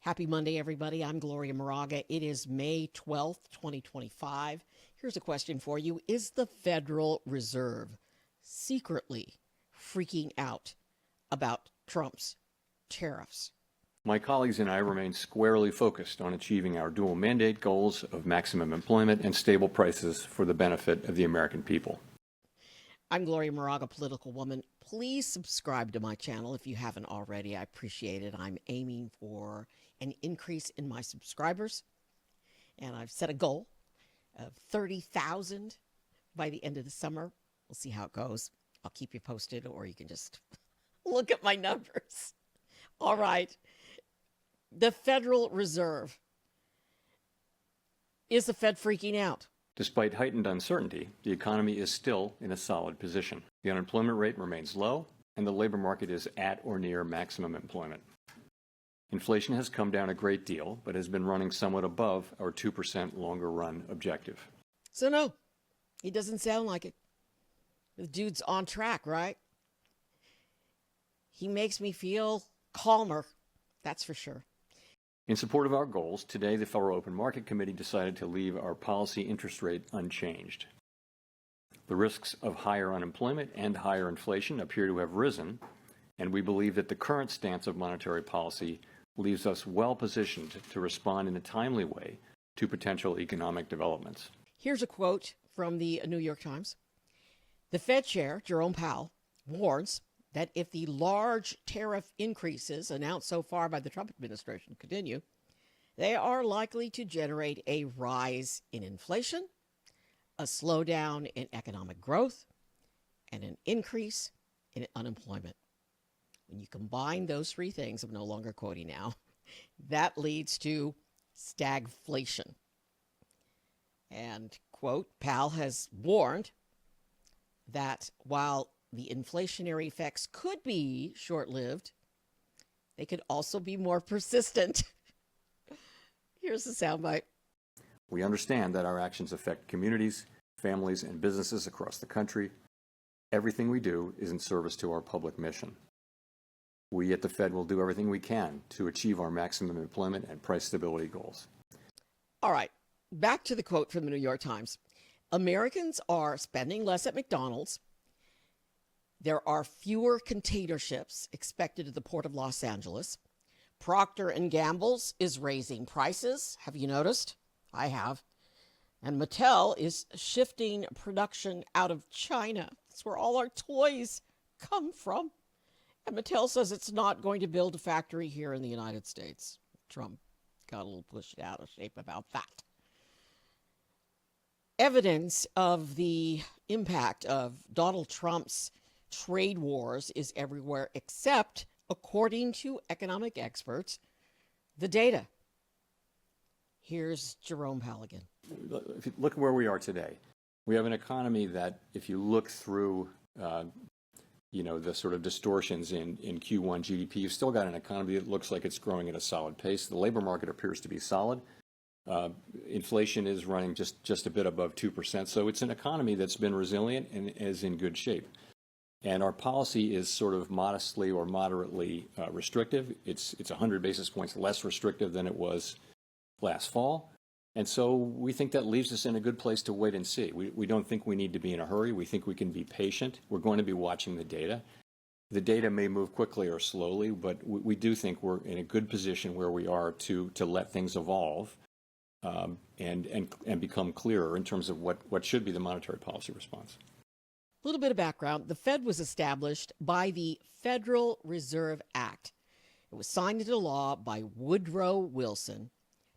Happy Monday, everybody. I'm Gloria Moraga. It is May 12th, 2025. Here's a question for you. Is the Federal Reserve secretly freaking out about Trump's tariffs? My colleagues and I remain squarely focused on achieving our dual mandate goals of maximum employment and stable prices for the benefit of the American people. I'm Gloria Moraga, political woman. Please subscribe to my channel if you haven't already. I appreciate it. I'm aiming for an increase in my subscribers, and I've set a goal of 30,000 by the end of the summer. We'll see how it goes. I'll keep you posted, or you can just look at my numbers. All right. The Federal Reserve. Is the Fed freaking out? Despite heightened uncertainty, the economy is still in a solid position. The unemployment rate remains low, and the labor market is at or near maximum employment. Inflation has come down a great deal, but has been running somewhat above our 2% longer run objective. So no, he doesn't sound like it. The dude's on track, right? He makes me feel calmer, that's for sure. In support of our goals, today the Federal Open Market Committee decided to leave our policy interest rate unchanged. The risks of higher unemployment and higher inflation appear to have risen, and we believe that the current stance of monetary policy leaves us well positioned to respond in a timely way to potential economic developments. Here's a quote from the New York Times. The Fed Chair, Jerome Powell, warns that if the large tariff increases announced so far by the Trump administration continue, they are likely to generate a rise in inflation, a slowdown in economic growth, and an increase in unemployment. When you combine those three things, I'm no longer quoting now, that leads to stagflation. And, quote, Powell has warned that while the inflationary effects could be short-lived, they could also be more persistent. Here's the soundbite. We understand that our actions affect communities, families, and businesses across the country. Everything we do is in service to our public mission. We at the Fed will do everything we can to achieve our maximum employment and price stability goals. All right, back to the quote from the New York Times. Americans are spending less at McDonald's. There are fewer container ships expected at the Port of Los Angeles. Procter & Gamble's is raising prices. Have you noticed? I have. And Mattel is shifting production out of China. That's where all our toys come from. And Mattel says it's not going to build a factory here in the United States. Trump got a little pushed out of shape about that. Evidence of the impact of Donald Trump's trade wars is everywhere except, according to economic experts, the data. Here's Jerome Powell again. If you look at where we are today, we have an economy that, if you look through the sort of distortions in Q1 GDP, you've still got an economy that looks like it's growing at a solid pace. The labor market appears to be solid. Inflation is running just a bit above 2%. So it's an economy that's been resilient and is in good shape. And our policy is sort of modestly or moderately restrictive. It's 100 basis points less restrictive than it was last fall. And so we think that leaves us in a good place to wait and see. We don't think we need to be in a hurry. We think we can be patient. We're going to be watching the data. The data may move quickly or slowly, but we do think we're in a good position where we are to let things evolve and become clearer in terms of what should be the monetary policy response. A little bit of background. The Fed was established by the Federal Reserve Act. It was signed into law by Woodrow Wilson,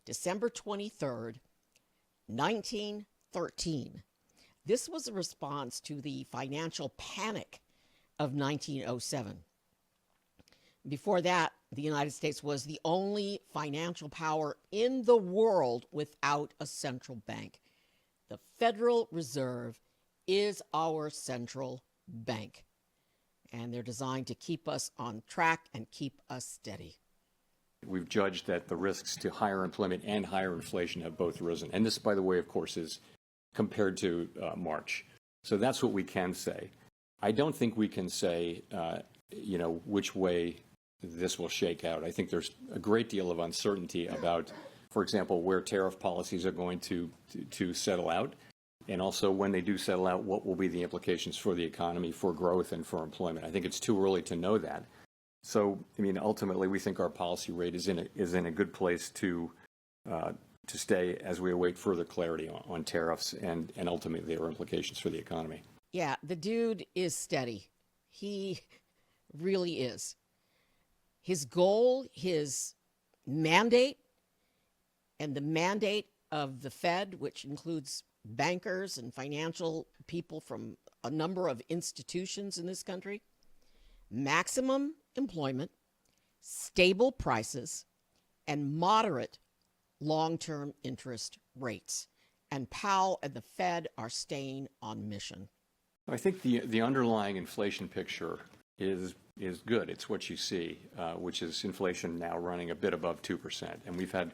December 23rd, 1913. This was a response to the financial panic of 1907. Before that, the United States was the only financial power in the world without a central bank. The Federal Reserve is our central bank, and they're designed to keep us on track and keep us steady. We've judged that the risks to higher employment and higher inflation have both risen. And this, by the way, of course, is compared to March. So that's what we can say. I don't think we can say, which way this will shake out. I think there's a great deal of uncertainty about, for example, where tariff policies are going to settle out, and also when they do settle out, what will be the implications for the economy, for growth, and for employment. I think it's too early to know that. So, I mean, ultimately, we think our policy rate is in a good place to stay as we await further clarity on tariffs and ultimately their implications for the economy. Yeah, the dude is steady. He really is. His goal, his mandate, and the mandate of the Fed, which includes bankers and financial people from a number of institutions in this country, maximum employment, stable prices, and moderate long-term interest rates. And Powell and the Fed are staying on mission. I think the underlying inflation picture is good. It's what you see, which is inflation now running a bit above 2%. And we've had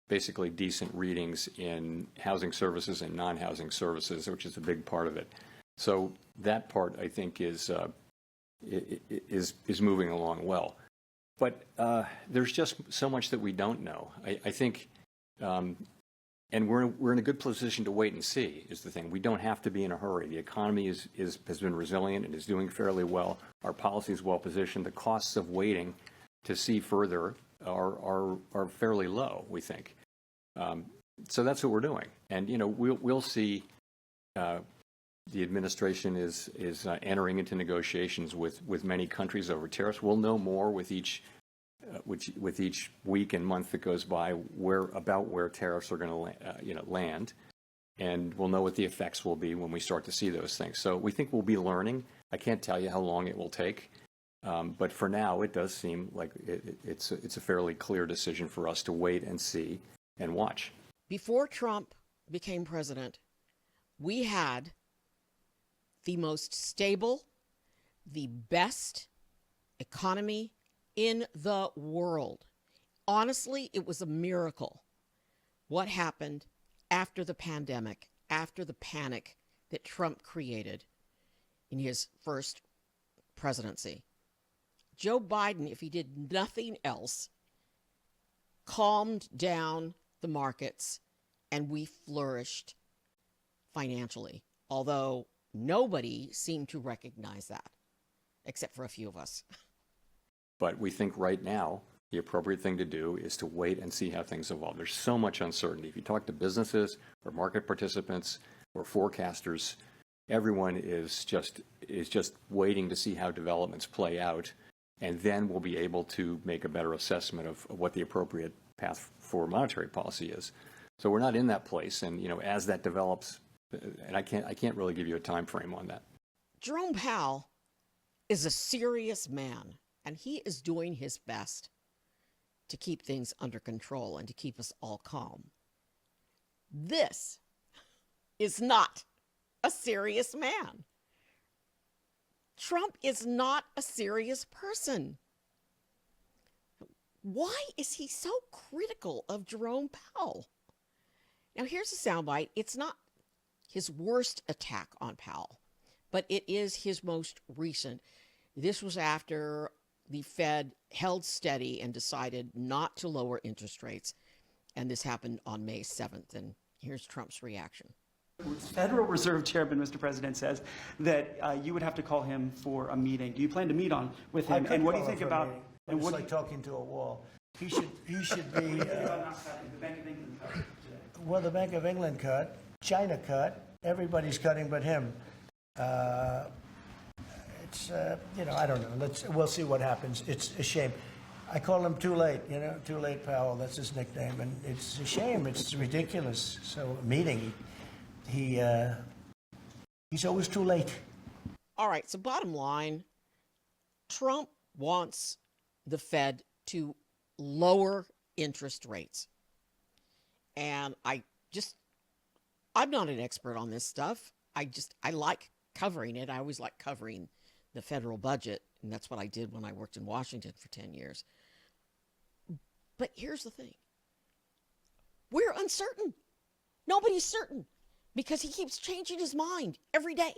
basically decent readings in housing services and non-housing services, which is a big part of it. So that part, I think, is moving along well. But there's just so much that we don't know. I think, and we're in a good position to wait and see is the thing. We don't have to be in a hurry. The economy has been resilient and is doing fairly well. Our policy is well positioned. The costs of waiting to see further are fairly low, we think. So that's what we're doing. And we'll see. The administration is entering into negotiations with many countries over tariffs. We'll know more with each week and month that goes by where tariffs are going to land, and we'll know what the effects will be when we start to see those things. So we think we'll be learning. I can't tell you how long it will take, but for now it does seem like it's a fairly clear decision for us to wait and see and watch. Before Trump became president, we had the most stable, the best economy in the world. Honestly, it was a miracle what happened after the pandemic, after the panic that Trump created in his first presidency. Joe Biden, if he did nothing else, calmed down the markets and we flourished financially, although nobody seemed to recognize that, except for a few of us. But we think right now the appropriate thing to do is to wait and see how things evolve. There's so much uncertainty. If you talk to businesses or market participants or forecasters, everyone is just waiting to see how developments play out, and then we'll be able to make a better assessment of what the appropriate path for monetary policy is. So we're not in that place, and as that develops, and I can't really give you a time frame on that. Jerome Powell is a serious man, and he is doing his best to keep things under control and to keep us all calm. This is not a serious man. Trump is not a serious person. Why is he so critical of Jerome Powell? Now, here's a soundbite. It's not his worst attack on Powell, but it is his most recent. This was after the Fed held steady and decided not to lower interest rates, and this happened on May 7th, and here's Trump's reaction. Federal Reserve Chairman, Mr. President, says that you would have to call him for a meeting. Do you plan to meet with him? And what do you think about? And it's like talking to a wall. He should be. The Bank of England cut today. Well, the Bank of England cut, China cut, everybody's cutting but him. It's I don't know. We'll see what happens. It's a shame. I call him Too Late. Too Late Powell. That's his nickname, and it's a shame. It's ridiculous. So a meeting, he's always too late. All right. So bottom line, Trump wants the Fed to lower interest rates. And I'm not an expert on this stuff. I like covering it. I always like covering the federal budget, and that's what I did when I worked in Washington for 10 years. But here's the thing. We're uncertain. Nobody's certain because he keeps changing his mind every day.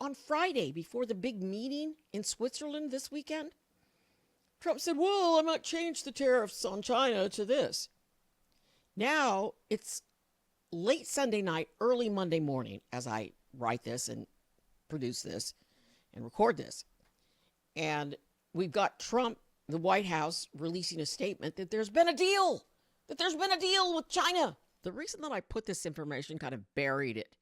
On Friday, before the big meeting in Switzerland this weekend, Trump said, well, I might change the tariffs on China to this. Now it's late Sunday night, early Monday morning as I write this and produce this and record this. And we've got Trump, the White House, releasing a statement that there's been a deal, with China. The reason that I put this information, kind of buried it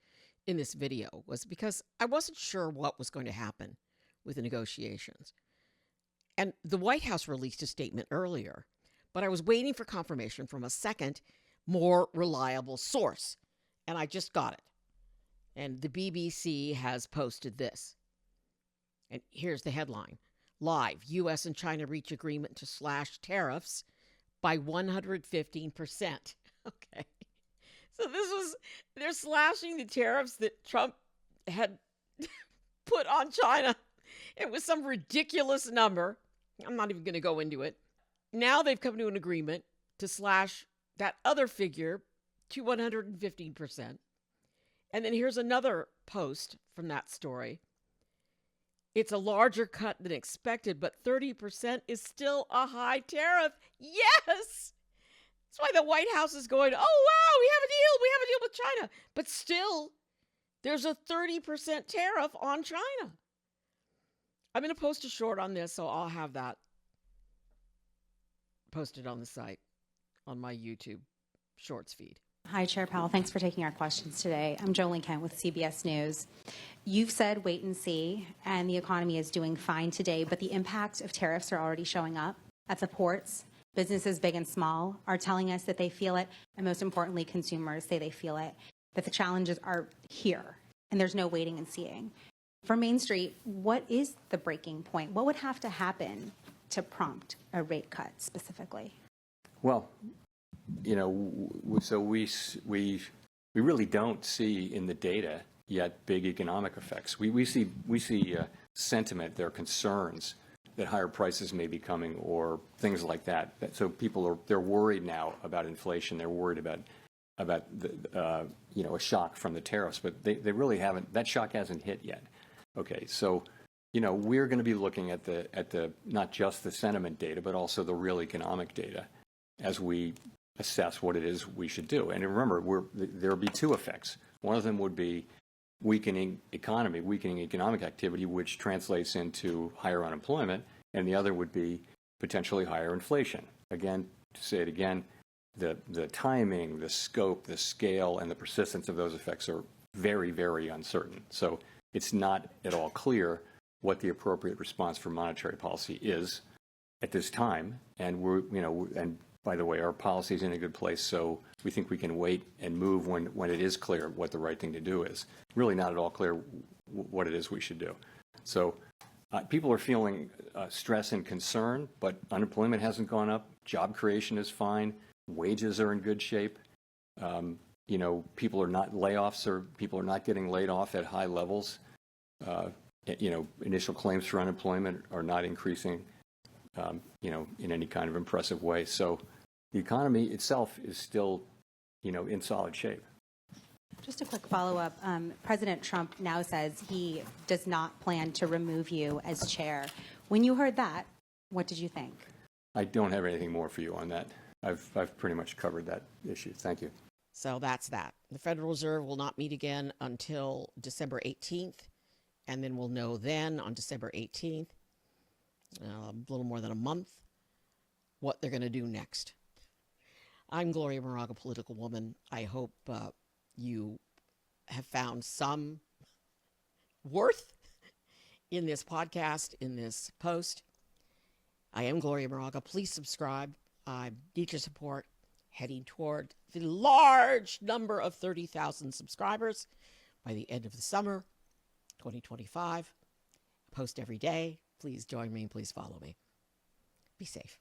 in this video, was because I wasn't sure what was going to happen with the negotiations. And the White House released a statement earlier, but I was waiting for confirmation from a second, more reliable source. And I just got it. And the BBC has posted this. And here's the headline. Live, U.S. and China reach agreement to slash tariffs by 115%. Okay. So they're slashing the tariffs that Trump had put on China. It was some ridiculous number. I'm not even going to go into it. Now they've come to an agreement to slash that other figure to 115%. And then here's another post from that story. It's a larger cut than expected, but 30% is still a high tariff. Yes! That's why the White House is going, oh, wow, we have a deal with China. But still, there's a 30% tariff on China. I'm going to post a short on this, so I'll have that posted on the site, on my YouTube Shorts feed. Hi, Chair Powell. Thanks for taking our questions today. I'm Jolene Kent with CBS News. You've said wait and see, and the economy is doing fine today, but the impact of tariffs are already showing up at the ports. Businesses, big and small, are telling us that they feel it, and most importantly, consumers say they feel it, that the challenges are here, and there's no waiting and seeing. For Main Street, what is the breaking point? What would have to happen to prompt a rate cut specifically? Well, you know, so we really don't see in the data yet big economic effects. We see sentiment, there are concerns that higher prices may be coming or things like that. So they're worried now about inflation. They're worried about the, a shock from the tariffs, but they really haven't. That shock hasn't hit yet. Okay, so we're going to be looking at the not just the sentiment data, but also the real economic data as we assess what it is we should do. And remember, there'll be two effects. One of them would be weakening economic activity, which translates into higher unemployment, and the other would be potentially higher inflation. Again, to say it again, the timing, the scope, the scale, and the persistence of those effects are very, very uncertain. So it's not at all clear what the appropriate response for monetary policy is at this time. And and by the way, our policy is in a good place, so we think we can wait and move when it is clear what the right thing to do is. Really not at all clear what it is we should do. So people are feeling stress and concern, but unemployment hasn't gone up. Job creation is fine. Wages are in good shape. People are not getting laid off at high levels. Initial claims for unemployment are not increasing, in any kind of impressive way. So the economy itself is still, in solid shape. Just a quick follow-up. President Trump now says he does not plan to remove you as chair. When you heard that, what did you think? I don't have anything more for you on that. I've pretty much covered that issue. Thank you. So that's that. The Federal Reserve will not meet again until December 18th, and then we'll know then on December 18th, a little more than a month, what they're going to do next. I'm Gloria Moraga, political woman. I hope you have found some worth in this podcast, in this post. I am Gloria Moraga. Please subscribe. I need your support heading toward the large number of 30,000 subscribers by the end of the summer, 2025. I post every day. Please join me. Please follow me. Be safe.